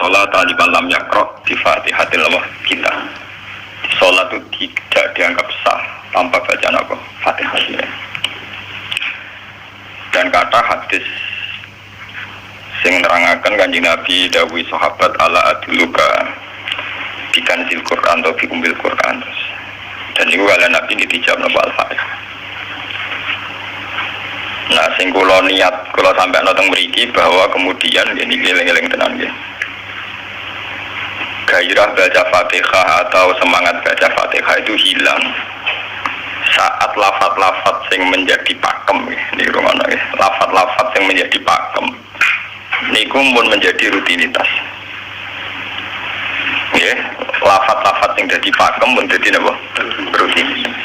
sholat liman lam yaqra bi Fatihatil Kitab. Sholat itu tidak dianggap sah tanpa bacaan apa? Fatihah. Dan kata hadis sing nerangaken Kanjeng Nabi dawuh sahabat ala adluka bikanzil Quran atau bikumbil Quran. Dan itu kalian Nabi ditijab napa Al-Fatihah. Nah, sing kula niat kula sampai nonton mriki bahwa kemudian ini eling-eling tenan nggih. Gairah baca Fatihah atau semangat baca Fatihah itu hilang saat lafaz-lafaz yang menjadi pakem ini rumana ya. Lafaz-lafaz yang menjadi pakem niku pun menjadi rutinitas. Ya, lafaz-lafaz yang jadi pakem pun jadi napa? Rutinitas.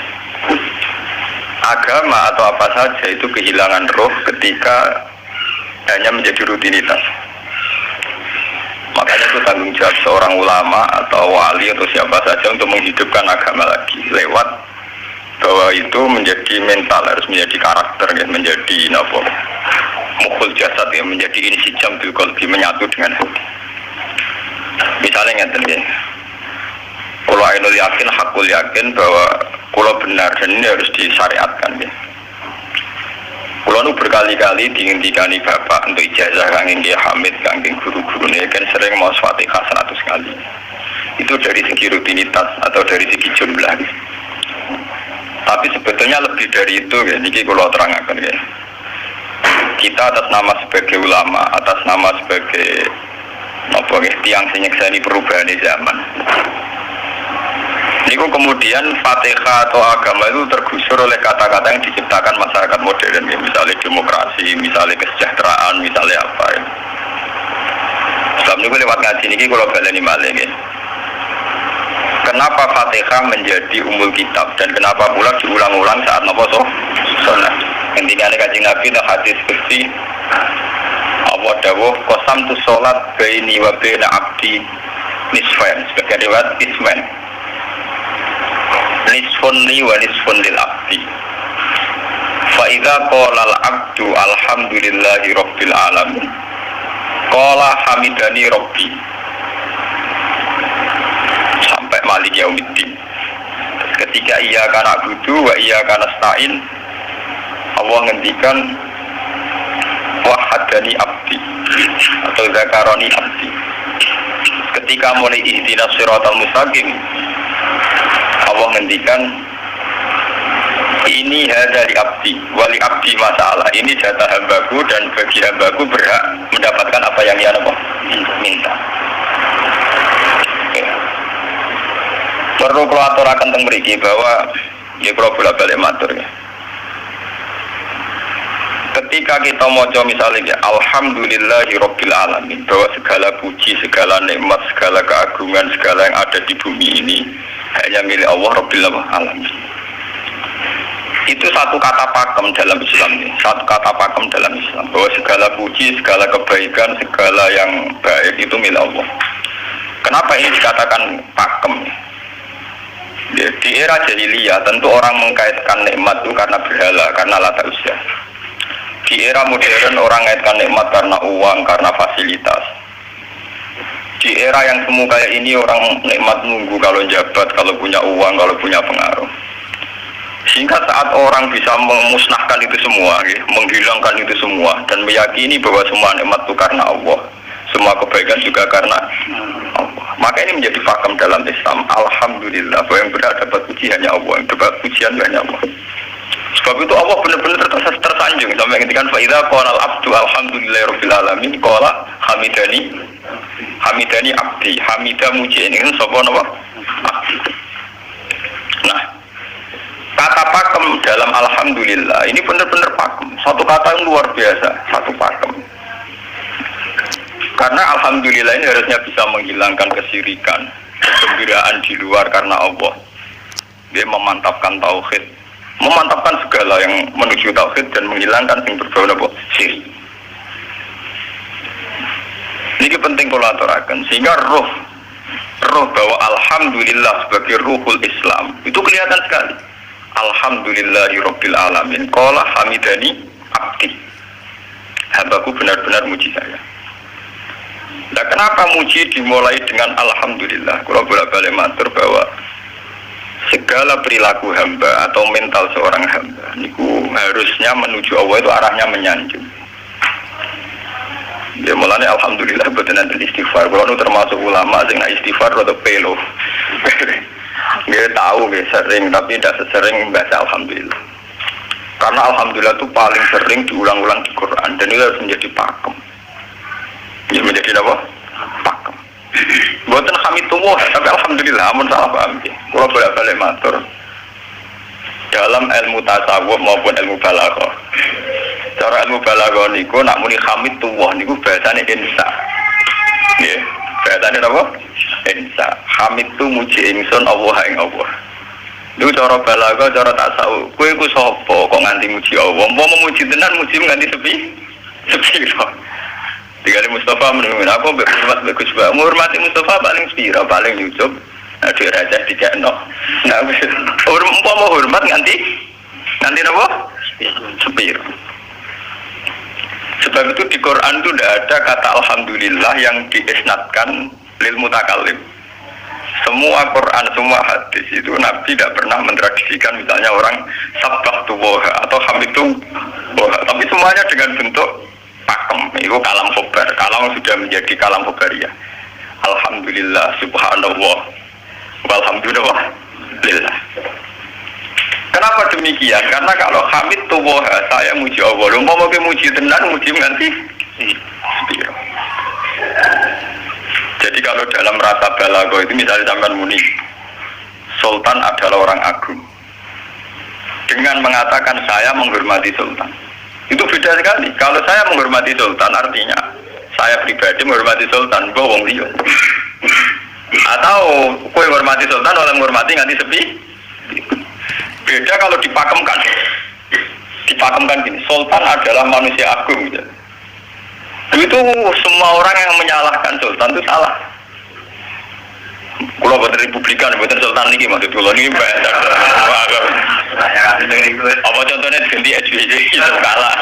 Agama atau apa saja itu kehilangan roh ketika hanya menjadi rutinitas. Makanya itu tanggung jawab seorang ulama atau wali atau siapa saja untuk menghidupkan agama lagi lewat bahwa itu menjadi mental, harus menjadi karakter, ya, menjadi mukhul jasad, ya, menjadi insijam bil qalbi, menyatu dengan hati. Misalnya ngeten ya, kalau ainul yakin, hakul yakin bahwa kalau benar dan ini harus disyariatkan ya. Kalau nu berkali-kali dihentikan bapak untuk ijazah kangge Ki Hamid, kangge guru-guru ini kan sering mau Fatihah 100 kali. Itu dari segi rutinitas atau dari segi jumlah. Tapi sebetulnya lebih dari itu ya, niki kalau terangkan ya. Kita atas nama sebagai ulama, atas nama sebagai tiang senyekseni perubahan zaman. Niku kemudian Fatihah atau agama itu tergusur oleh kata-kata yang diciptakan masyarakat modern ya, misalnya demokrasi, misalnya kesejahteraan, misalnya apa ya. Sebab niku lewat ngaji niki kalau baleni malih ya. Kenapa Fatihah menjadi umul kitab dan kenapa pula diulang-ulang saat napa sholat? Ketika Kanjeng Nabi itu hadis qudsi Allah dawuh qasam tu sholat baini wa baina abdi nisfain, sebagai riwayat isman. Nisfun li wa nisfun lil abdi. Fa idza qala al abdu alhamdulillahi rabbil alamin qala hamidani rabbi sampai malik yaumiddin. Ketika ia kana budu wa ia kana stain, Allah ngendikan wahadani abdi atau zakaroni abdi. Ketika mulai ihdinas siratal mustaqim, Allah ngendikan ini hadali abdi wali abdi masalah, ini jatah hambaku dan bagi hambaku berhak mendapatkan apa yang dia minta. Perlu kalau aturakan tentang mriki bahwa ya kalau bolak-balik matur ya. Ketika kita moco misalnya alhamdulillahi rabbil alamin, bahwa segala puji, segala nikmat, segala keagungan, segala yang ada di bumi ini hanya milik Allah rabbil alamin. Itu satu kata pakem dalam Islam ini, satu kata pakem dalam Islam, bahwa segala puji, segala kebaikan, segala yang baik itu milik Allah. Kenapa ini dikatakan pakem? Ya, di era jahiliyah tentu orang mengkaitkan nikmat itu karena berhala, karena lata usia. Di era modern orang mengaitkan nikmat karena uang, karena fasilitas. Di era yang semu kayak ini orang nikmat nunggu kalau jabat, kalau punya uang, kalau punya pengaruh. Sehingga saat orang bisa memusnahkan itu semua, ya, menghilangkan itu semua, dan meyakini bahwa semua nikmat itu karena Allah, semua kebaikan juga karena Allah. Maka ini menjadi pakem dalam Islam. Alhamdulillah, bahwa yang berhak dapat puji hanya Allah, yang dapat pujian hanya Allah. Sebab itu Allah benar-benar tersanjung sampai ketika faida qala al-abdu alhamdulillahirabbil alamin qala hamidani abdi, hamidah muji ini kan sapa napa? Nah, kata pakem dalam alhamdulillah ini benar-benar pakem, satu kata yang luar biasa, satu pakem. Karena alhamdulillah ini harusnya bisa menghilangkan kesyirikan, kegembiraan di luar karena Allah. Dia memantapkan tauhid, memantapkan segala yang menuju tauhid dan menghilangkan yang berbau syirik. Ini penting kalau aturakan, sehingga roh bahwa alhamdulillah sebagai ruhul Islam itu kelihatan sekali. Alhamdulillahirabbil alamin qala hamidani abdi, hambaku benar-benar muji saya. Nah, kenapa muji dimulai dengan alhamdulillah? Kalau bolak-balik matur bahwa segala perilaku hamba atau mental seorang hamba niku harusnya menuju Allah itu arahnya menyanjung. Ya mulanya alhamdulillah boten enten istighfar. Kalau termasuk ulama sing istighfar rada pelo. Nggih tahu nggih sering tapi tidak sesering baca alhamdulillah. Karena alhamdulillah itu paling sering diulang-ulang di Quran dan itu harus menjadi pakem. Ya menjadi apa? Pakem. Boten hamidullah tapi alhamdulillah amun salah paham nggih. Kula bolak-balik matur. Dalam ilmu tasawuf maupun ilmu balaghah. Cara ilmu balaghah niku nak muni hamidullah niku bahasane insa. Nggih, bahasane apa? Insa. Hamid tu muji ingsun Allah ing Allah. Niku cara balaghah, cara tasawuf. Kowe iku sapa kok nganti muji Allah? Mau memuji tenan muji nganti sepi. Dikali Mustafa menurut aku berhormat bagus banget. Menghormati Mustafa paling sepira, paling nyucup. Aduh raja dikekno. Nah, mau hormat nganti apa? Sepira. Sebab itu di Quran itu tidak ada kata alhamdulillah yang diisnadkan lil mutakallim. Semua Quran, semua hadis itu Nabi tidak pernah mentradisikan misalnya orang sabbahtu woha atau hamidtu woha. Tapi semuanya dengan bentuk pakem. Itu kalam khobar. Kalam sudah menjadi kalam khobariyah. Alhamdulillah, subhanallah, walhamdulillah. Kenapa demikian? Karena kalau hamid tu woha, saya muji Allah. Lu mau muji tenan, muji nganti sepiro. Jadi kalau dalam rasa balaghah itu misalnya sampean muni Sultan adalah orang agung. Dengan mengatakan saya menghormati Sultan. Itu beda sekali. Kalau saya menghormati Sultan artinya saya pribadi menghormati Sultan, gua wong liya. Atau kowe menghormati Sultan oleh menghormati nganti sepi. Beda kalau dipakemkan. Dipakemkan gini, Sultan adalah manusia agung gitu. Itu semua orang yang menyalahkan Sultan itu salah. Kalau buatan Republikan, buatan Sultan ini maksud kalau ini bahasa. Apa contohnya diganti SBY itu kalah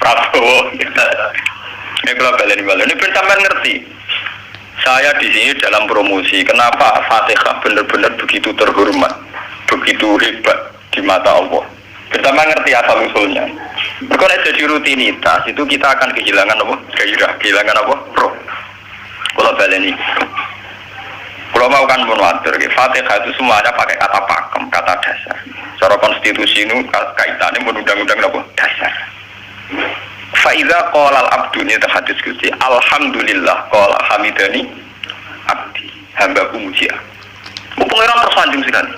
Prabowo. Ini kalau balik ini benar ngerti. Saya di sini dalam promosi. Kenapa Fatihah benar-benar begitu terhormat, begitu hebat di mata Allah. Pertama ngerti asal usulnya. Kalau jadi rutinitas itu kita akan kehilangan apa? Gairah, kehilangan apa? Pro. Kalau balik ini. Kalau mau kan menwatir, Fatihah itu semuanya pakai kata pakem, kata dasar. Cara konstitusi ini kaitannya undang-undang apa? Dasar. Faiza qala al-abdu ni hadis Gusti. Alhamdulillah qala hamidani abdi. Hamba-ku muji. Pengiran tersanjung sekali.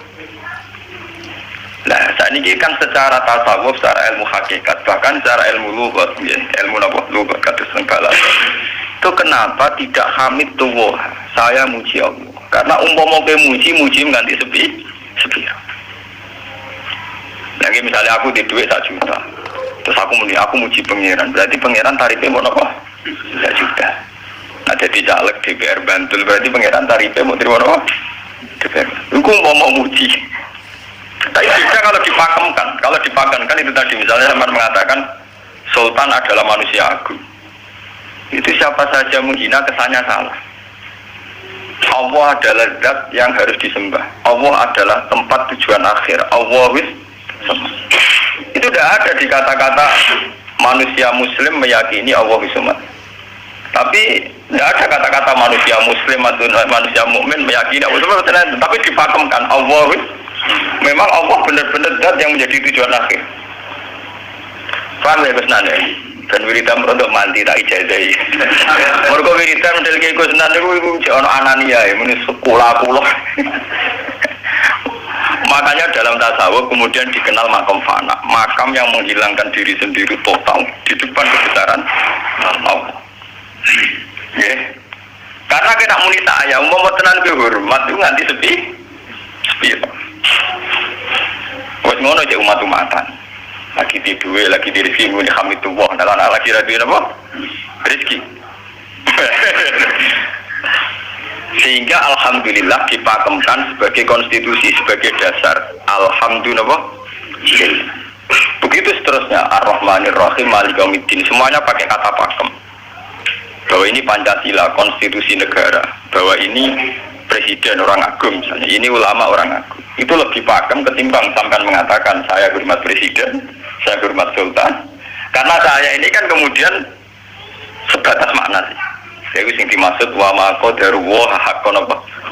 Nah, saat ini kan secara tasawuf, secara ilmu hakikat, bahkan secara ilmu lughat, ya, ilmu apa? Lughat kata segala. Itu kenapa tidak hamid tuwah? Saya muji Allah. Karena umpama ke muji nganti sepi. Lagi misalnya aku di duit 1 juta. Terus aku muji pangeran. Berarti pangeran tarifnya mau apa? 1 juta. Nah, jadi caleg DPR Bantul berarti pangeran tarifnya mau terima apa? DPR. Aku mau muji. Tapi beda kalau dipakemkan. Kalau dipakemkan itu tadi misalnya sama mengatakan Sultan adalah manusia agung. Itu siapa saja menghina kesannya salah. Allah adalah zat yang harus disembah. Allah adalah tempat tujuan akhir. Allah wis. Itu tidak ada di kata-kata manusia Muslim meyakini Allah wisumat. Tapi tidak ada kata-kata manusia Muslim atau manusia mukmin meyakini Allah wisumat. Tapi dipakemkan Allah wis. Memang Allah benar-benar zat yang menjadi tujuan akhir. Paham ya Gus Nane? Dan wiridan untuk mandi tak ijazahi. Mergo wiridan model kayak Gus Nane itu jono anania ya, muni sekolah pulau. Makanya dalam tasawuf kemudian dikenal makam fana, makam yang menghilangkan diri sendiri total di depan kebesaran Allah. Yeah. Karena kita muni saya, mau tenan kehormat itu nganti sepi. Wes ngono aja umat-umatan. Lagi di duwe, lagi di rezeki muni hamidullah, dalan lagi ra duwe apa? Rezeki. Sehingga alhamdulillah dipakemkan sebagai konstitusi, sebagai dasar. Alhamdulillah. Begitu seterusnya Ar-Rahmanir Rahim Maliki Yaumiddin, semuanya pakai kata pakem. bahwa ini Pancasila, konstitusi negara, bahwa ini presiden orang agung misalnya, ini ulama orang agung, itu lebih pakem ketimbang sampai mengatakan saya hormat presiden, saya hormat sultan, karena saya ini kan kemudian sebatas makna sih. Jadi yang dimaksud wa ma qadaruhu haqqan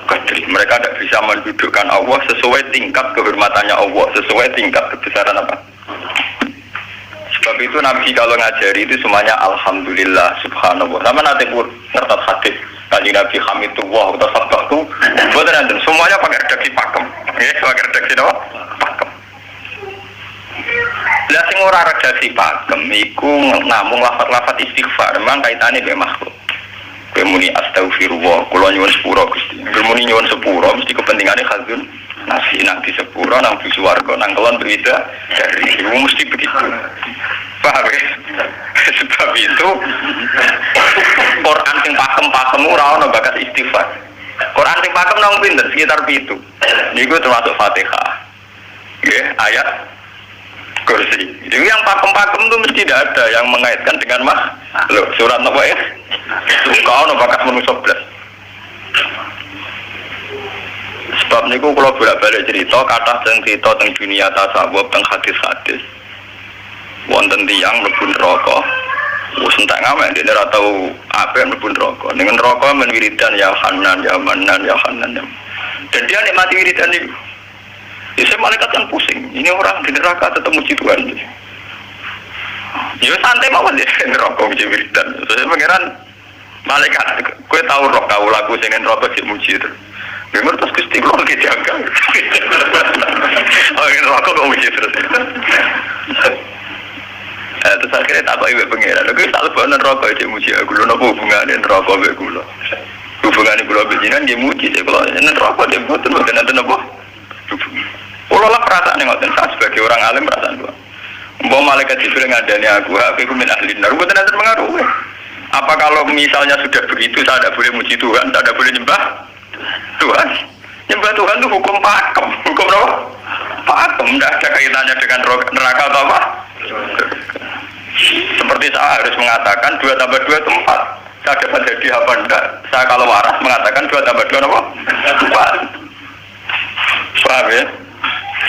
qadri. Mereka tidak bisa mendudukkan Allah sesuai tingkat kehormatannya Allah, sesuai tingkat kebesaran apa. Sebab itu Nabi kalau ngajari itu semuanya alhamdulillah subhanallah. Sama nanti pun ngerti hadis kali Nabi hamidullah atau sabbahu. Bukan semuanya pakai redaksi pakem. Ya, pakai redaksi apa? Pakem. Lah sing ora redaksi pakem iku namung lafaz-lafaz istighfar, memang kaitane mbek makhluk. Kowe muni astagfirullah, kula nyuwun sepura Gusti. Kowe muni nyuwun sepura mesti kepentingane khazun nasi nang di sepura nang di swarga nang kelon berbeda dari itu mesti begitu. Paham ya? Sebab itu Quran sing pakem-pakem ora ono bakat istighfar. Quran sing pakem nang pinten sekitar 7. Niku termasuk Fatihah. Nggih, ayat kursi. Itu yang pakem-pakem itu mesti tidak ada yang mengaitkan dengan makhluk. Surat apa ya? Kau no bakat manusia belas. Sebab niku kalau bolak-balik cerita, kata cerita tentang dunia tasawuf, tentang hadis-hadis. Wonten tiyang mlebu neraka. Wis entek ngamen dene ora tau apa mlebu neraka. Ning neraka men wiridan ya Hanan, ya Manan, ya Hanan. Dan dia nikmati wiridan itu. Ya malaikat kan pusing. Ini orang di neraka tetap muji Tuhan. Ya santai mawon ya neraka muji wiridan. Saya pangeran malaikat, kowe tahu roh kau lagu sing neraka sik muji itu. Memang terus Gusti kula iki jaga. Oh, neraka kok muji terus. Terus akhirnya tak kok ibu pengira, lho tak lebih neraka aja muji aku, lho apa hubungannya neraka sama aku hubungannya kula bejinan dia muji, saya kalau neraka dia betul nanti apa kalau lah perasaan yang ngoten, saya sebagai orang alim perasaan gua bahwa malaikat Jibril ngadani aku min ahli nar, betul nanti mengaruhi apa kalau misalnya sudah begitu, saya tidak boleh muji Tuhan, saya tidak boleh nyembah Tuhan itu hukum pakem, hukum apa? Pakem, tidak ada kaitannya dengan neraka atau apa? Seperti saya harus mengatakan 2 tambah 2 itu 4. Saya dapat jadi apa enggak? Saya kalau waras mengatakan 2 tambah 2 apa? 4. Paham ya?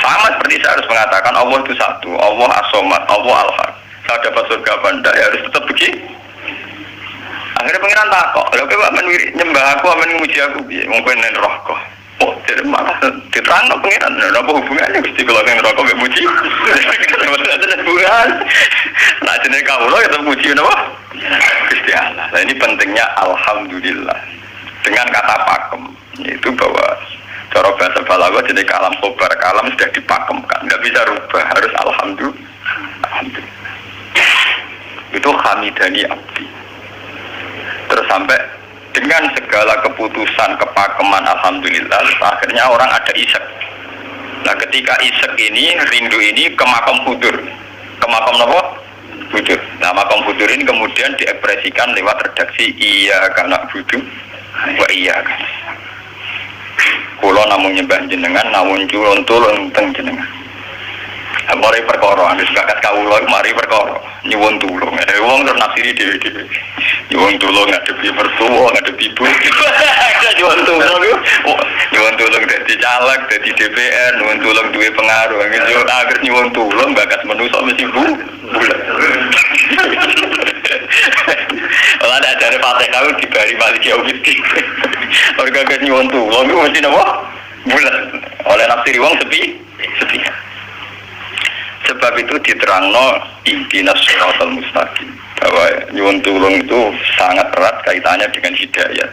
Sama seperti saya harus mengatakan Allah itu satu, Allah as-somad, Allah al-haq. Saya dapat surga apa enggak? Ya harus tetap begitu. Akhirnya pengiran takut, kalau kau nyembah aku, memuji aku, mungkin neraka. Oh, jadi malah diterang no pengiran, apa hubungannya? Gusti kalau yang neraka gak muji, ada hubungan. Nah, jenis kau lo kita muji apa? Gusti Allah. Nah, ini pentingnya alhamdulillah dengan kata pakem, yaitu bahwa cara bahasa balaghah jenis kalam khobar, kalam sudah dipakemkan, nggak bisa rubah, harus alhamdulillah. Itu hamidani abdi. Terus sampai dengan segala keputusan kepakeman alhamdulillah akhirnya orang ada isek. Nah ketika isek ini rindu ini ke makam hudur, ke makam apa? Hudur. Nah makam hudur ini kemudian diekspresikan lewat redaksi iya karena budu wa iya kan. Kulo namun nyembah jenengan namun culon tulung teng jenengan. Mari perkara, wis bakat kawula mari perkara nyuwun tulung. Wong terus nafsiri dhewe-dhewe. Nyuwun tulung ngadepi mertua, ngadepi ibu. Nyuwun tulung yo. Nyuwun tulung dadi caleg, dadi DPR, nyuwun tulung duwe pengaruh. Akhir nyuwun tulung bakat manusa mesti bulat. Ora ada dari Fatihah dibari Maliki Yaumiddin. Ora gak nyuwun tulung mesti napa? Bulat. Oleh nafsiri wong sepi. Sebab itu diterangno ihdinas shiratal mustaqim bahwa nyuwun tulung itu sangat erat kaitannya dengan hidayah.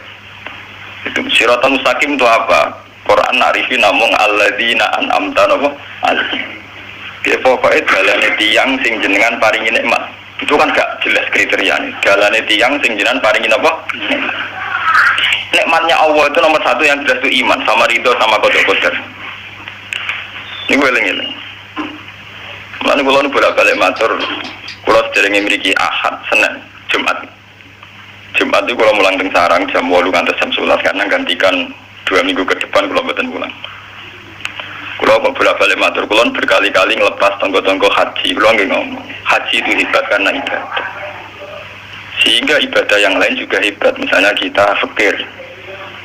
Itu shiratal mustaqim itu apa? Quran narifi namung alladzina an'amta alaihim. Dia pokoknya dalane tiyang sing jenengan paringi nikmat. Itu kan gak jelas kriterianya. Dalane tiyang sing jenengan paringi apa? Nikmatnya Allah itu nomor 1 yang jelas itu iman sama ridho sama qada. Ini gue eling-eling. Lalu kalau bolak-balik matur, kalau sederhana memiliki Ahad, Senin, Jumat itu kalau mulang teng sarang jam 8 ngantos jam 11 karena gantikan 2 minggu ke depan kalau mboten pulang. Kalau bolak-balik matur, kalau berkali-kali ngelepas tonggo-tonggo haji, kalau nggak ngomong, haji itu hebat karena ibadah. Sehingga ibadah yang lain juga hebat. Misalnya kita fakir,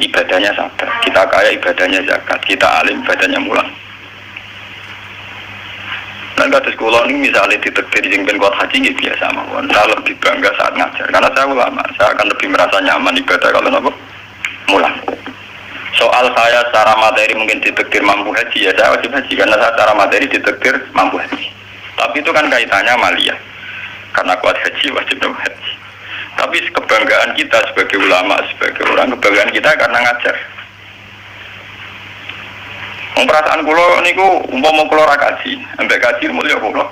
ibadahnya sabar. Kita kaya, ibadahnya zakat. Kita alim, ibadahnya mulang. Nah, kata sekolah ini misalnya ditektir yang ben kuat haji, ya biasa mawon. Saya lebih bangga saat ngajar, karena saya ulama. Saya akan lebih merasa nyaman ibadah kalau nopo mulang. Soal saya secara materi mungkin ditektir mampu haji, ya saya wajib haji karena saya secara materi ditektir mampu haji. Tapi itu kan kaitannya maliyah. Karena kuat haji wajib nopo haji. Tapi kebanggaan kita sebagai ulama, sebagai orang, kebanggaan kita karena ngajar. Perasaan kulo niku umpama kulo ra kaji, ambek kaji mulya kulo.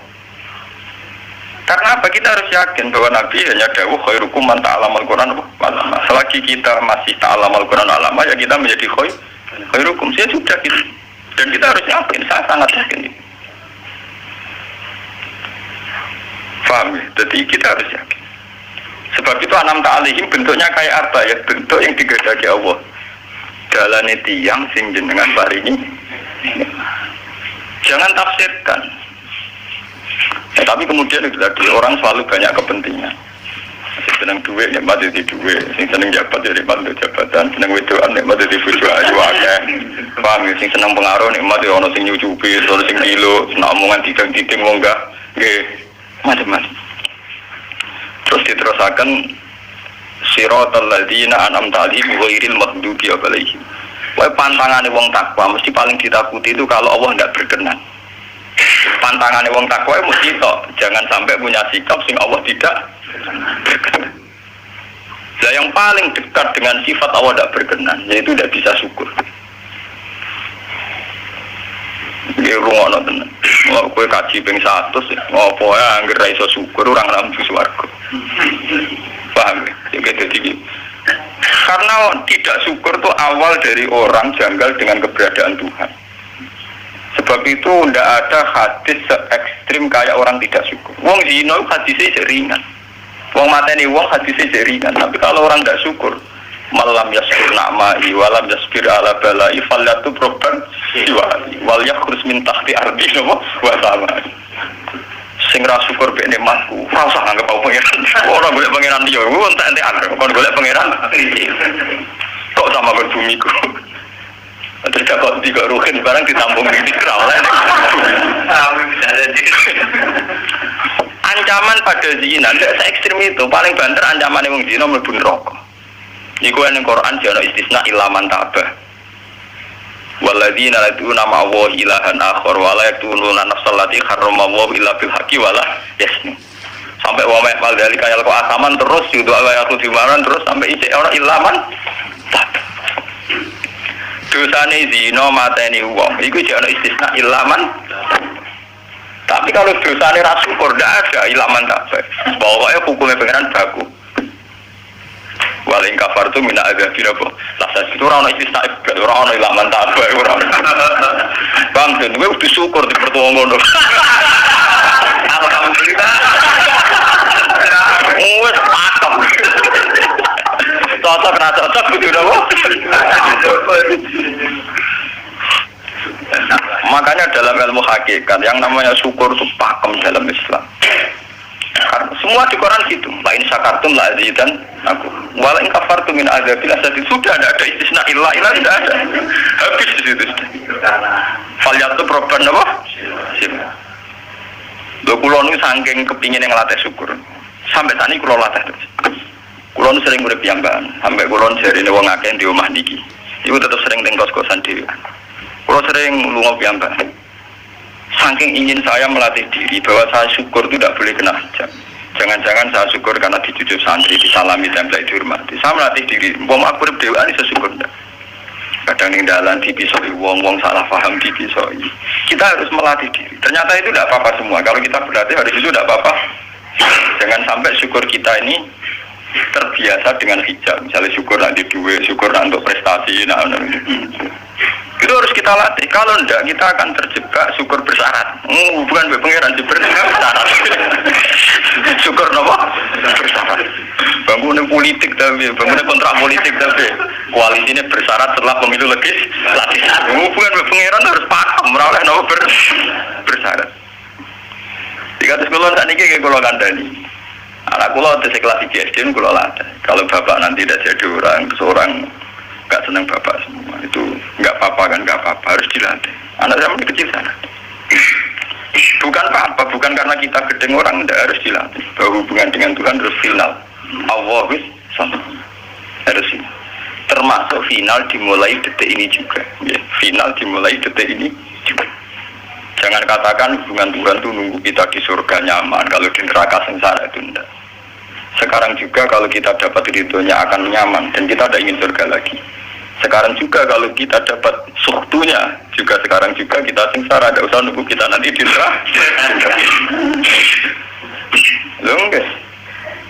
Karena apa? Kita harus yakin bahwa Nabi hanya dawuh khairukum man ta'allamal Qur'an alama. Selagi kita masih ta'allamal Qur'an alama, ya kita menjadi khairukum. Ya sudah gitu. Dan kita harus yakin, saya sangat yakin. Paham ya? Jadi kita harus yakin. Sebab itu anam ta'alihim bentuknya kayak apa ya? Bentuk yang digadaki Allah. Dalane tiyang sing jenengan paringi. Jangan tafsirkan. Ya, tapi kemudian itu tadi orang selalu banyak kepentingan. Sing seneng duit nikmat di duit, sing seneng jabat ya nikmat di jabatan, seneng wedoan nikmat di bojo ayu akeh. Paham ya, sing seneng pengaruh nikmat ya ono sing nyucupi, ono sing kilo, seneng omongan didang-diding wong enggak nggih macam-macam. Terus diterusaken siratal ladzina an'amta 'alaihim ghairil maghdubi 'alaihim. Wah, pantangane wong takwa mesti paling ditakuti itu kalau Allah tidak berkenan. Pantangane wong takwa mesti tok, jangan sampai punya sikap sing Allah tidak berkenan. Nah, yang paling dekat dengan sifat Allah tidak berkenan, yaitu tidak bisa syukur. Iki rungono tenan. Mau kowe kaji ping 100, ngopo ya anggere ra iso syukur ora ngambu swarga. Paham ya? Jadi karena tidak syukur itu awal dari orang janggal dengan keberadaan Tuhan. Sebab itu tidak ada hadis se-ekstrim kayak orang tidak syukur. Wong zina hadisnya ringan, wong mateni wong hadisnya ringan. Tapi kalau orang tidak syukur, malam yaskur na'ma'i walam yasbir ala bala'i falyatu proban siwali wal yakhrus min tahti ardi wa sama. Sing ra syukur mek nikmatku, ora usah nganggep aku pangeran. Ora golek pangeran liya, entek-entekan kon golek pangeran. Kok sama kon bumiku. Terus kok tiga ruhin barang ditampung di krawal. Ancaman pada zina ndak se ekstrem itu, paling banter ancamane wong zina mlebu neraka. Iku ning Quran jana istisna ilaman tabah. Walladzina yad'una ma'a ilahan akhar wa la yaqtuluna nafsal lati harrama Allah illa bil haqqi wa la yasnu. Sampai wa ma maldali kaya kok asaman terus yudu ayatu dimaran terus sampai isih ora ilaman. Dosane zina mateni wong iku jek ana istisna ilaman. Tapi kalau dosane ra syukur ndak ada ilaman tak. Pokoke hukume pengenan baku. Waling kafar tu mina ada apa? Lasa itu orang istisna orang ilaman tabah orang. Bang, dan gue udah syukur di pertemuan ngono. Alhamdulillah. Wes pakem. Cocok ra cocok kudu napa? Makanya dalam ilmu hakikat yang namanya syukur itu pakem dalam Islam. Semua di Quran gitu. Lain syakartum la azidan aku. Wala in kafartum min adzabil asad sudah ada istisna illa tidak ada. Habis di situ. Falyatu proban apa? Lho kula niku saking kepingin ngelatih syukur. Sampai saat ini kula latih terus. Kula nu sering urip piyambakan, sampai kula jarine wong akeh di omah niki. Iku tetep sering teng kos-kosan dhewe. Kula sering lunga piyambakan. Saking ingin saya melatih diri bahwa saya syukur itu tidak boleh kena hajab. Jangan-jangan saya syukur karena dicucuk santri, disalami, tempel, dihormati. Saya melatih diri. Wong aku urip dhewean iso syukur ndak. Kadang ning dalan dipisoi wong salah paham dipisoi. Kita harus melatih diri. Ternyata itu tidak apa-apa semua. Kalau kita berlatih hari itu tidak apa-apa. Jangan sampai syukur kita ini terbiasa dengan hijab. Misalnya syukur nanti duit, syukur untuk prestasi. Itu harus kita latih. Kalau enggak, kita akan terjebak syukur bersyarat. Bukan pengiran bersyarat. Syukur apa? Bersyarat. Bangunan politik tapi, bangunan kontrak politik tapi, koalisinya bersyarat setelah pemilu legislatif. Bukan pengiran harus paham meroleh bersyarat. Jika sekolah saat ini kayak kalau kandani, Anak kula tesih kelas 3 SD kula latih. Kalau bapak nanti tidak jadi orang, seorang nggak senang bapak semua itu nggak apa-apa kan, nggak apa-apa, harus dilatih. Anak saya masih kecil sana. Bukan apa-apa, bukan karena kita gedeng orang, tidak harus dilatih. Bahwa hubungan dengan Tuhan harus final. Allah wis sama. Harus final. Termasuk final dimulai detik ini juga. Ya, final dimulai detik ini juga. Jangan katakan hubungan Tuhan itu nunggu kita di surga nyaman, kalau di neraka sengsara itu tidak. Sekarang juga kalau kita dapat ridhonya akan nyaman dan kita tidak ingin surga lagi. Sekarang juga kalau kita dapat surtunya juga sekarang juga kita sengsara, tidak usah nunggu kita nanti di neraka. Loh guys,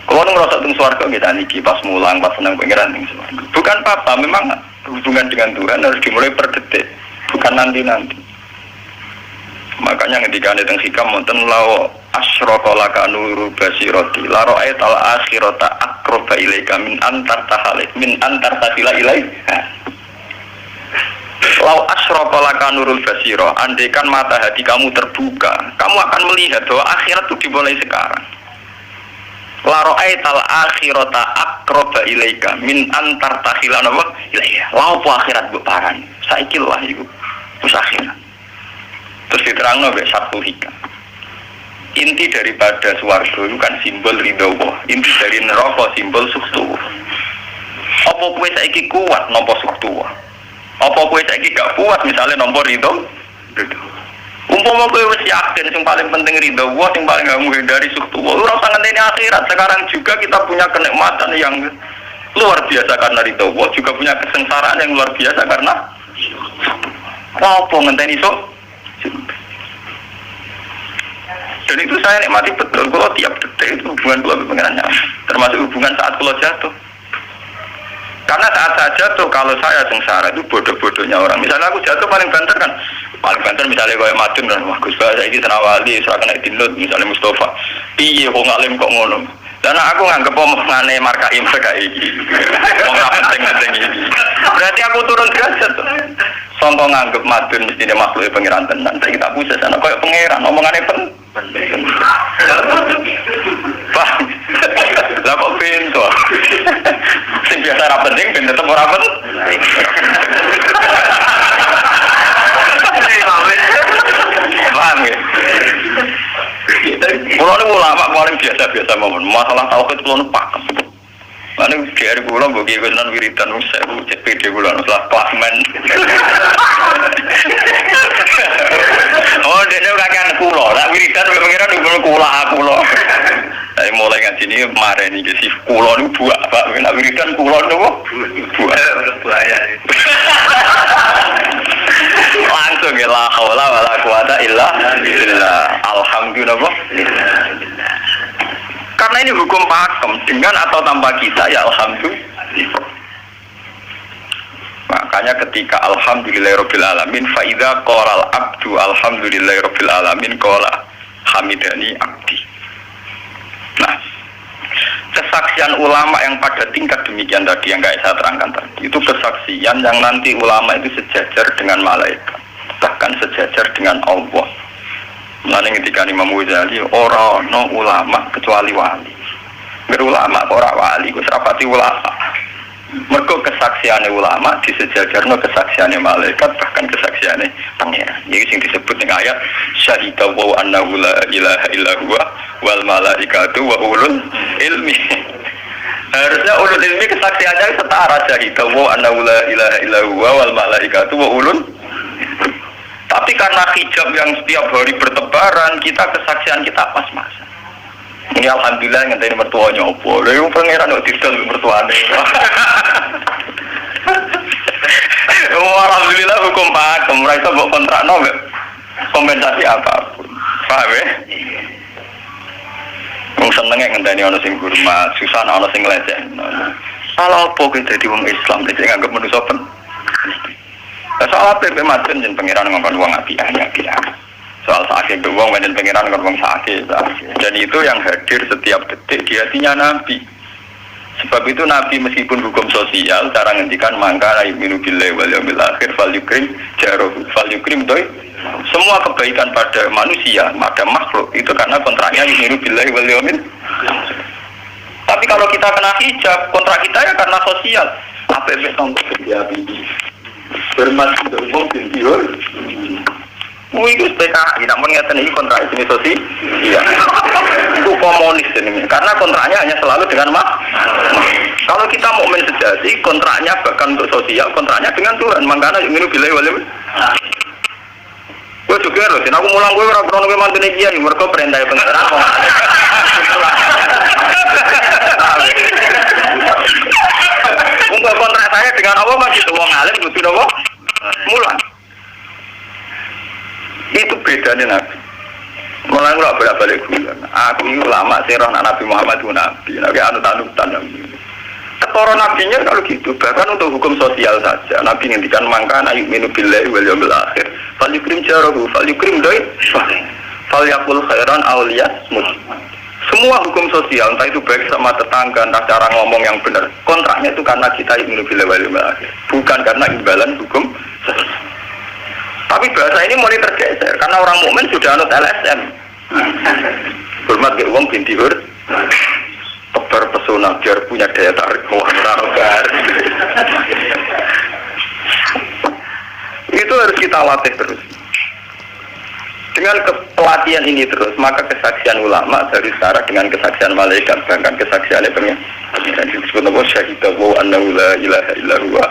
kalau ngerasa teng swarga kita niki pas mulang pas senang pengiran teng swarga. Bukan apa-apa, memang hubungan dengan Tuhan harus dimulai per detik, bukan nanti-nanti. Makanya ketika ada teng hikam wonten law asyraka laka nuru basirati la ra'aital akhirata aqraba ilaika min antar tahalik min antar tasila ilaiha. Law asyraka laka nurul basira, andaikan mata hati kamu terbuka, kamu akan melihat bahwa akhirat itu dimulai sekarang. La ra'aital akhirata aqraba ilaika min antar tahila ilaiha. Law apa akhirat mbok parani? Saiki lah iku wis akhirat. Terus diterangno mek satu hikam. Inti daripada swarga itu kan simbol ridho Allah. Inti dari neraka simbol suktu. Apa kowe saiki kuat nampa suktu? Apa kowe saiki gak kuat misalnya nampa ridho? Umpama kowe wis yakin sing paling penting ridho Allah, sing paling gak menghindari suktu. Ora usah ngenteni akhirat. Sekarang juga kita punya kenikmatan yang luar biasa karena ridho Allah, juga punya kesengsaraan yang luar biasa karena apa ngenteni sok? Dan itu saya nikmati betul. Kalau tiap detik itu hubungan kalau pengenannya, termasuk hubungan saat kalau jatuh. Karena saat saya jatuh, kalau saya sengsara itu bodoh-bodohnya orang. Misalnya aku jatuh paling banter kan, paling banter misalnya kayak Madun kan, wah Gus Bah saya ini tenawali, saya kena dinut, misalnya Mustafa, piye kok ngalim kok ngono. Dan aku nganggep omongane marka imsak kayak ini, omong penting-penting ini. Berarti aku turun derajat tuh. Songko nganggep Madun mesti dia makhluk pengiran tenan. Saya kita pusat sana kayak pengiran, omongannya penting. Pak, lah kok pintu? Sing biasa ra penting, ben tetep ora penting. Paham ya? Kulo niku ulama paling biasa-biasa mawon. Masalah tauhid kulo nu pakem. Lan dari kulo mbok iki tenan wiridan wis saya CPD kulo salah klasmen. Oh, dene kakean kulo. Lah wiridan pengiran kulo. Saya mulai ngaji ini kemarin ini sih kulo nu buak Pak. Nek wiridan kulo niku buak bahaya. Langsung ya la haula wala quwata illa billah. Alhamdulillah. Karena ini hukum pakem, dengan atau tanpa kita ya alhamdulillah. Makanya ketika alhamdulillahirabbil alamin fa idza qala al abdu alhamdulillahirabbil alamin qala hamidani abdi. Nah, kesaksian ulama yang pada tingkat demikian tadi yang saya terangkan tadi, itu kesaksian yang nanti ulama itu sejajar dengan malaikat, bahkan sejajar dengan Allah. Mulane ketika Imam Ghazali ora ono ulama kecuali wali. Berulama ora wali, ku serapati ulama. Mergo kesaksiane ulama disejajarno kesaksiane malaikat, bahkan kesaksiane pangeran. Iki sing disebut ning ayat syahida wa annahu la ilaha illa huwa wal malaikatu wa ulul ilmi. Harusnya ulul ilmi kesaksiannya setara syahida wa annahu la ilaha illa huwa wal malaikatu wa ulul. Tapi karena hijab yang setiap hari bertebaran, kita kesaksian kita pas-pasan. Ini alhamdulillah ngenteni mertuanya opo. Lha yo pangeran kok didol mertuane. Alhamdulillah hukum pakem, ora iso mbok kontrakno kompensasi apapun. Paham ya? Wong senenge ngenteni ana sing hormat, susah ana sing lecekno. Salah opo ki dadi wong Islam nek nganggep manusa pen. Soal apa yang macam jen pengiran ngomong uang api-api. Soal sakit uang dan pengiran ngomong sakit. Dan itu yang hadir setiap detik di hatinya Nabi. Sebab itu Nabi meskipun hukum sosial cara ngendikan mangka yu'minu billahi wal yaumil akhir falyukrim jaruhu falyukrim doi. Semua kebaikan pada manusia, pada makhluk itu karena kontraknya yu'minu billahi wal yaumil. Tapi kalau kita kena hijab, kontrak kita ya karena sosial. APP contoh kerja ini bermat untuk umum bintiur. Itu PKI, namun ngeten ini kontrak jenis sosial. Iya. Itu komunis ini. Karena kontraknya hanya selalu dengan kalau kita mukmin sejati, kontraknya bahkan untuk sosial, kontraknya dengan Tuhan. Makanya ingin bilai walim. Gue juga loh, aku mulang gue orang krono gue mantune kiai, mereka perintah pengeran. Untuk kontrak saya dengan Allah masih wong alim kudu napa? Mulang. Itu bedanya Nabi. Mulai nggak bolak-balik bulan. Aku ini ulama sih roh Nabi Muhammad itu Nabi. Nabi anu-anutan Nabi. Ketoro nabinya kalau gitu. Bahkan untuk hukum sosial saja. Nabi ngendikan mangkana yu'minu billahi wal yawmil akhir. Fal yukrim jarahu, fal yukrim doi. Fal yakul khairan awliya smut. Semua hukum sosial, entah itu baik sama tetangga, entah cara ngomong yang benar. Kontraknya itu karena kita yu'minu billahi wal yawmil akhir. Bukan karena imbalan hukum sosial. Tapi bahasa ini mulai tergeser karena orang mukmin sudah anut LSM. Hormat ke uang binti hur, tebar pesona biar punya daya tarik warga. Itu harus kita latih terus. Dengan pelatihan ini terus, maka kesaksian ulama dari sekarang dengan kesaksian malaikat, bahkan kesaksiannya pengen disebut nama syahidahu annahu la ilaha illa huwa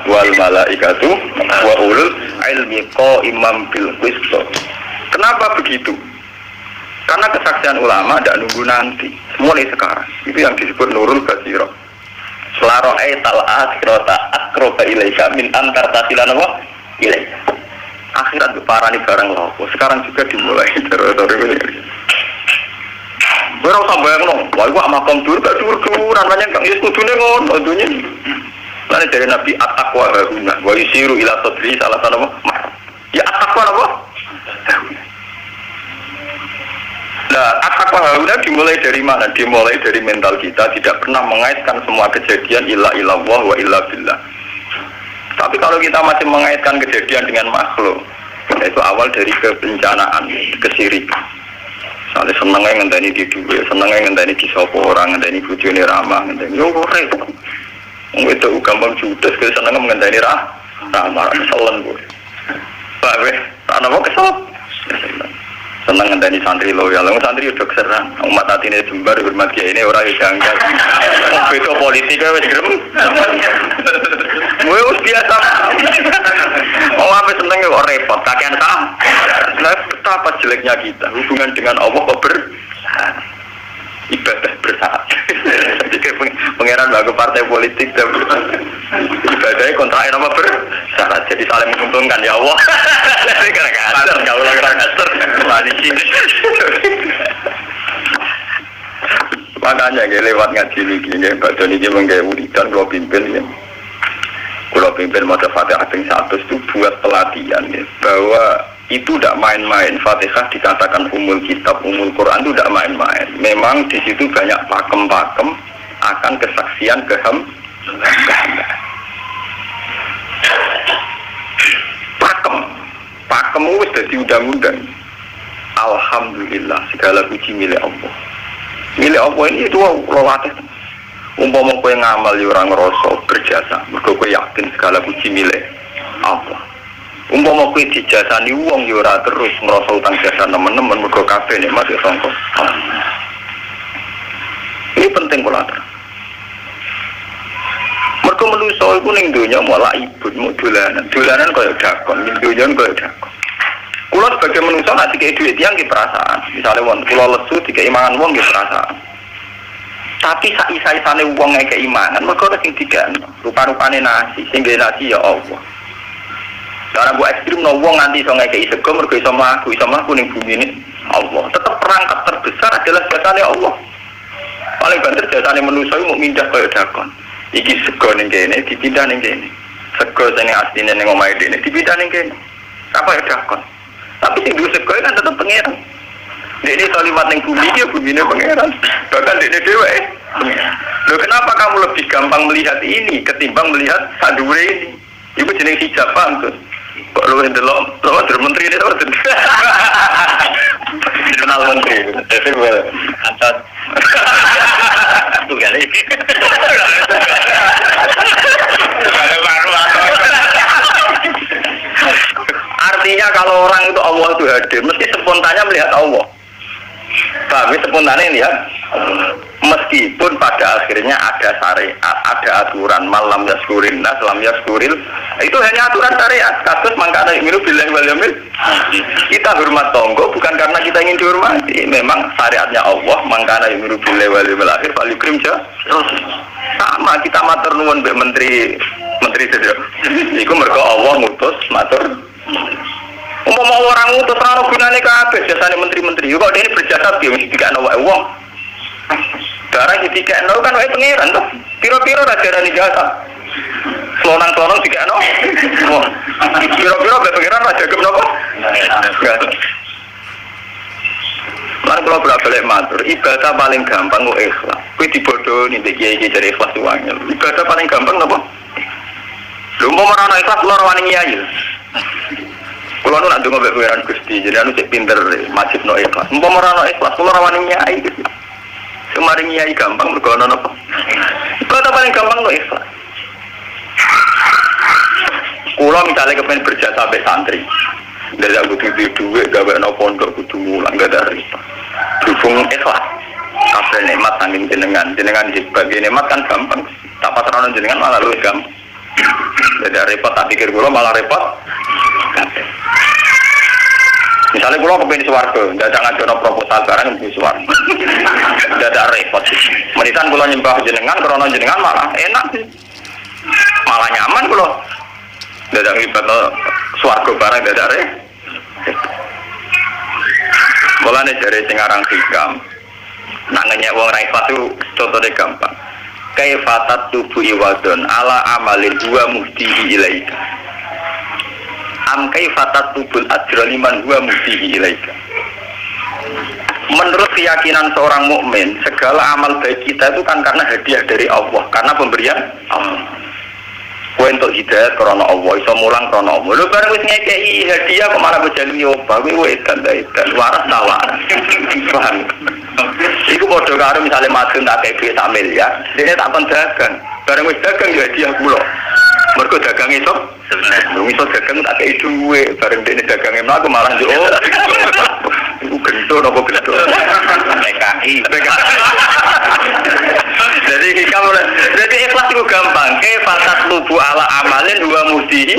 wal malaikatu wa ulul ilmi qaiman bil qist. Kenapa begitu? Karena kesaksian ulama tidak nunggu nanti, mulai sekarang. Itu yang disebut nurul basirah. Selaro'ai tal'at kirota akroba ilaika min antar tasilan apa? Ilaika. Akhirat parani barang lopo. Sekarang juga dimulai terus ini. Berapa sampai ngono? Wah, gua makam dur gak dur-duran banyak kang Yesus kudune ngono dunya. Lan dari Nabi at-taqwa huna wa yusiru ila sadri salah satu apa? Ya at-taqwa apa? Nah, at-taqwa huna dimulai dari mana? Dimulai dari mental kita, tidak pernah mengaitkan semua kejadian illa illallah wa illa billah. Tapi kalau kita masih mengaitkan kejadian dengan makhluk, itu awal dari kebencanaan, kesirikan. Soalnya senengnya ngenteni di duit, senengnya ngenteni di sopo orang, ngenteni bujuni ramah, ngenteni yo repot. Itu gampang judes, kita senengnya ngenteni ramah, keselan gue. Pak weh, tak nama kesel. Seneng ngenteni santri loyal, santri udah keserang. Umat hati ini jembar, hormat kiai ini orang yang janggal. Itu politiknya wes gerem. Gue biasa. Oh apa senengnya kok repot, kakean tak. Nah, betapa jeleknya kita hubungan dengan Allah kok ibadah bersaat. Jadi pengeran bagi partai politik dan ibadahnya kontrain apa bersaat. Jadi saling menguntungkan ya Allah. Jadi kadang-kadang kalau kadang-kadang manisi. Makanya lewat ngaji ini, Mbak Doni ini menggaya wiridan kalau pimpin ya. Kalau pimpin masa Fatihah yang 100 itu buat pelatihan ya, bahwa itu tidak main-main. Fatihah dikatakan umul kitab, umul Quran itu tidak main-main. Memang di situ banyak pakem-pakem akan kesaksian pakem itu sudah diundang-undang. Alhamdulillah segala puji milik Allah. Milik Allah ini itu latih. Umpama kowe ngamal ya ora ngrasa berjasa, mergo kowe yakin segala puji milik Allah. Umpama kowe dijasani wong ya ora terus ngrasa utang jasa nemen-nemen mergo kabeh nikmat ya sangka. Ini penting kula atur. Mergo manusa iku ning donya malah ibun mau dolanan kaya dakon, ning donya kaya dakon. Kula sebagai manusa nek dikei dhuwit tiyang nggih perasaan. Misale wong kula lesu dikei mangan wong nggih perasaan. Tapi saisa-isane wong ngekek imanan mergo ora sing digano rupa-rupane nasi sing nasi ya Allah. Karena bu ekstrim no wong nganti iso ngekeki sego mergo iso mlaku ning bumi ini Allah. Tetap perangkat terbesar adalah jasane Allah. Paling banter jasane manusa iku mau mindah kaya dakon. Iki sego ning kene dipindah ning kene. Sego sing asline ning omahe dene dipindah ning kene. Apa ya dakon. Tapi sing duwe sego kan tetap pangeran. Ini solimat yang bumi dia bumi ini pangeran. Bahkan ini dewa Loh kenapa kamu lebih gampang melihat ini ketimbang melihat sadure ini? Ibu jenis hijab tuh. Kok lu ndelok menteri ini tuh. Kenal menteri. Itu ancat. tuh kali. Artinya kalau orang itu Allah itu hadir, mesti spontannya melihat Allah. Tapi spontannya lihat, meskipun pada akhirnya ada syariat, ada aturan malam yaskurin nas, lam yaskuril, itu hanya aturan syariat. Kasus mangkana imiru billahi wal yaumil. Kita hormat tonggo bukan karena kita ingin dihormati, memang syariatnya Allah mangkana imiru billahi wal yaumil akhir fal yukrim ja. Sama kita matur nuwun mbek menteri sedaya. Iku mergo Allah ngutus matur. Umpama orang ngutus ora gunane kabeh jasane menteri-menteri. Yo kok dene berjasa piye mesti dikakno wae wong. Barang dikakno kan wae pangeran to. Piro-piro ra jarane jasa. Selonang-selonang dikakno. Wong. Piro-piro bae pangeran ra jagem napa? Lan kula balik matur, ibadah paling gampang kok ikhlas. Kuwi dibodohi nek kiai-kiai jare ikhlas wangel. Ibadah paling gampang napa? Lho mau ora ikhlas loro wani nyai. Kulo nu nak ndonga mbek pangeran Gusti, jadi anu cek pinter majibno ikhlas. Umpama ora ono ikhlas, kulo ora wani nyai. Semari nyai gampang mergo ono napa? Ibadah paling gampang kok ikhlas. Kulo misalnya kepengen berjasa sampai santri. Dari aku butuh duit, gawe no pondok kudu mulang gak dari. Dukung ikhlas. Kabeh nikmat saking jenengan sebagai nikmat kan gampang. Tak pasrah jenengan malah luwih gampang. Jadi repot, tak pikir kulo malah repot. Misalnya kulo kepengen swarga, ndak ngajono proposal barang kepengen swarga. Ndak ada repot. Menitan kulo nyembah jenengan, krana jenengan malah enak sih. Malah nyaman kulo. Ndak ada ribet swarga barang ndak ada repot. Mulane jare sing aran hikam. Nak ngenyek wong ra ikhlas itu contone gampang. Kaifatat tubu iwadon ala amalin huwa muhtihi ilaika. Am kaifatat tubul ajra liman huwa muhtihi ilaika. Menurut keyakinan seorang mukmin, segala amal baik kita itu kan karena hadiah dari Allah, karena pemberian Allah. Kowe entuk hidayah karena Allah, iso mulang karena Allah. Lho bareng wis ngekeki hadiah kok malah bejali opo, kowe edan waras ta waras. Paham? Iku padha karo misale madun tak kei sak miliar, dene tak kon dagang. Bareng wis dagang ya hadiah kula. Mergo dagang iso sebenarnya dagang tak kei duwe, bareng dene dagange mlaku malah yo. Iku gento napa gento. PKI. Jadi ikhlas itu gampang. Kefatat tubuh ala amalin dua mudihi.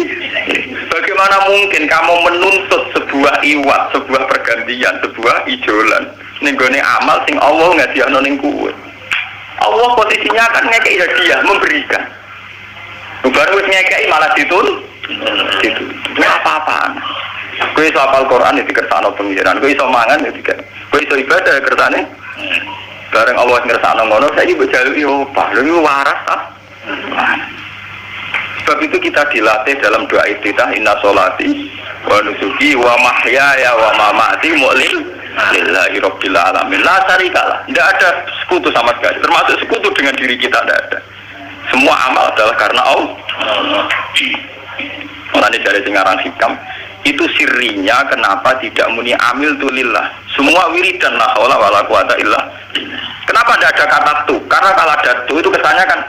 Bagaimana mungkin kamu menuntut sebuah iwat, sebuah pergantian, sebuah ijolan nenggone amal sing Allah ngadihno ning kuwe. Allah posisinya kan ngekei hadiah, memberikan. Baru wis ngekei malah ditun. Itu apa-apa. Kowe iso hafal Quran ya dikersakno pengiran, kowe iso mangan ya dikersakno. Kowe iso ibadah ya kersane. Bareng Allah ngersakno ngono, saiki mbok jaluki opah. Lho waras ta? Sebab itu kita dilatih dalam doa iftitah inna sholati wa nusuki wa mahyaya wa mamati lillahi rabbil alamin. La syarikalah. Tidak ada sekutu sama sekali. Termasuk sekutu dengan diri kita tidak ada. Semua amal adalah karena Allah. Orang ini dari dengaran hikam itu sirinya kenapa tidak muni amil tulillah. Semua wiridan la haula wala quwata illa. Kenapa tidak ada kata tu? Karena kalau ada tu itu kesannya kan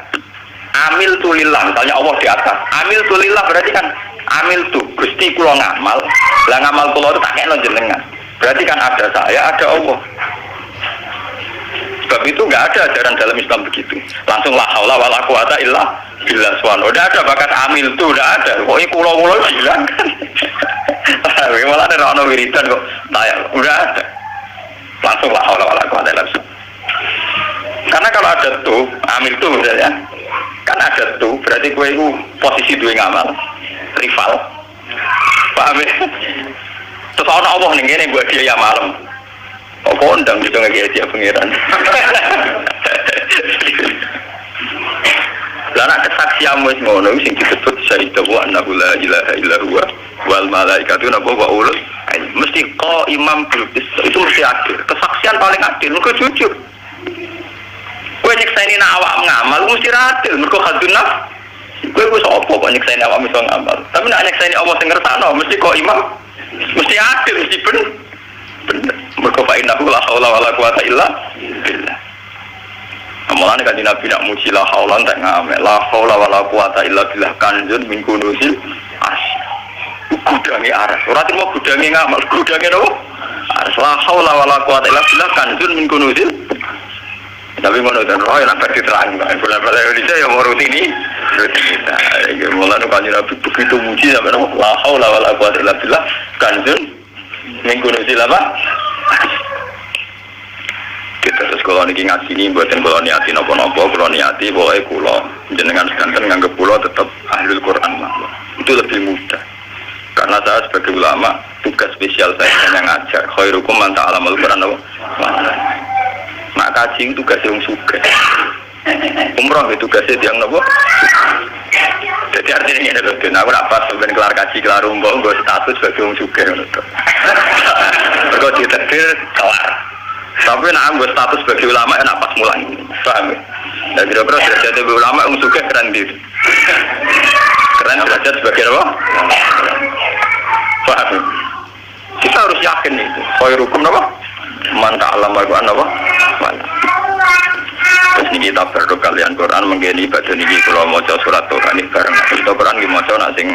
amil tulillah. Misalnya Allah di atas. Amil tulillah berarti kan amil tu Gusti kula ngamal. Lah ngamal kula itu tak kena jenengan. Berarti kan ada saya, ada Allah. Sebab itu enggak ada ajaran dalam Islam begitu. Langsung la haula wala quwata illa billah subhanahu. Udah ada bakat amil tu, udah ada. Pokoknya kula-kula bilang kan. Malah ada ono wiridan kok. Udah ada. Langsung la haula wala quwata illa billah. Karena kalau ada tuh, amil tuh misalnya, kan ada tuh, berarti gue itu posisi dua ngamal, rival, paham ya? Terus orang Allah nih gini gue dia ya malam, kok kondang gitu nggak dia pangeran. Lalu kesaksian wes ngono, sing disebut syahidu wa annahu la ilaha illa huwa wal malaikatu nabu wa ulul, mesti ko imam bilqis itu mesti adil, kesaksian paling adil, mereka jujur. Kowe nyekseni nak awak ngamal mesti adil, mergo hadun nafs. Kowe wis apa kok nyekseni awak iso ngamal. Tapi nek nyekseni Allah sing ngersakno mesti kok imam, mesti adil, mesti bener. Mergo fa innahu la haula wala quwata illa billah. Mulane kan Nabi nak muji la haula tak ngamek. La haula wala quwata illa billah kanjun min kunuzil asy. Gudange arah. Ora terima gudange ngamal, gudange nopo? La haula wala quwata illa billah kanjun min kunuzil. Tapi ngono ten roh nek berarti terang. Bola-bola Indonesia yang mau rutini. Rutin. Mulane kan Nabi begitu muji sampai nopo? La haula wala quwata illa billah kanjun min kunuzil apa? Kita terus kalau niki ngaji ini buatin kalau niati nopo-nopo, kalau niati boleh kulo jenengan sekanten nganggep kulo tetap ahlul Quran lah. Itu lebih mudah. Karena saya sebagai ulama tugas spesial saya hanya ngajar. Khairukum man ta'allamal Quran nopo. Mak kaji tugas yang suka. Umroh itu tugasnya yang nopo. Jadi artinya ini loh, aku rapat sebenarnya kelar kaji kelar umroh, gue status sebagai orang suka. Kalau ditetir kelar. Tapi nak ambil status sebagai ulama enak pas mulai, paham ya? Dan kira-kira derajat sebagai ulama juga keren gitu. Keren derajat sebagai apa? Paham ya? Kita harus yakin itu. Khairukum apa? Man ta'allama al-Qur'an apa? Mana? Terus ini kita berdoa kalian Quran menggeni badan ini kalau mau surat Tuhan ini bareng. Kita Quran kita mau nak sing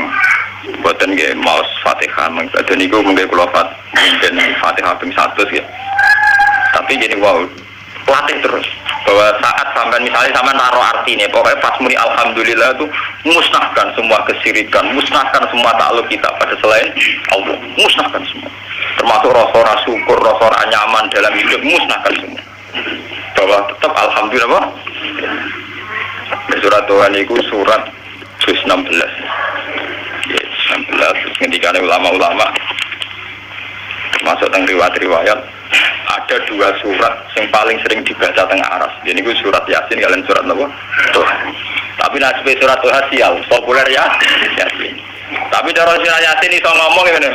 buatan kita mau Fatihah. Badan ini menggeni kalau Fatihah ping 100 ya. Tapi gini wow, latih terus bahwa saat sampai misalnya sampai naruh arti nih, pokoknya pas muni alhamdulillah itu musnahkan semua kesirikan, musnahkan semua takluk kita pada selain Allah, musnahkan semua, termasuk rasa syukur, rasa nyaman dalam hidup, musnahkan semua. Bahwa tetap alhamdulillah. Surat Tuhan itu surat juz 16. Ya, 16 ketika ulama-ulama masuk tentang riwayat-riwayat ada 2 surat yang paling sering dibaca tengah aras. Jadi itu surat Yasin kalian surat apa? Tuhan. Tapi nasib surat Tuhan sial populer ya Yasin. Tapi cara surat Yasin itu ngomong ini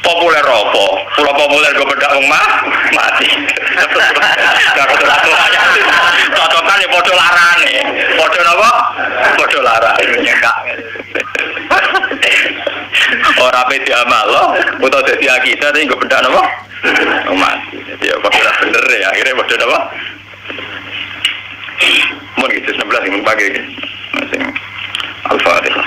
populer apa? Pulau populer gue bedak mati. Kalau surat Tuhan Yasin cocokan ya podo larane. Podo apa? Podo larane. Orang pedi amal lo, atau jadi kita tapi gue bedak apa? Mati. Jadi apa kira bener ya? Akhirnya bodoh apa? Mungkin 16 yang pagi. Masing Al-Fatihah.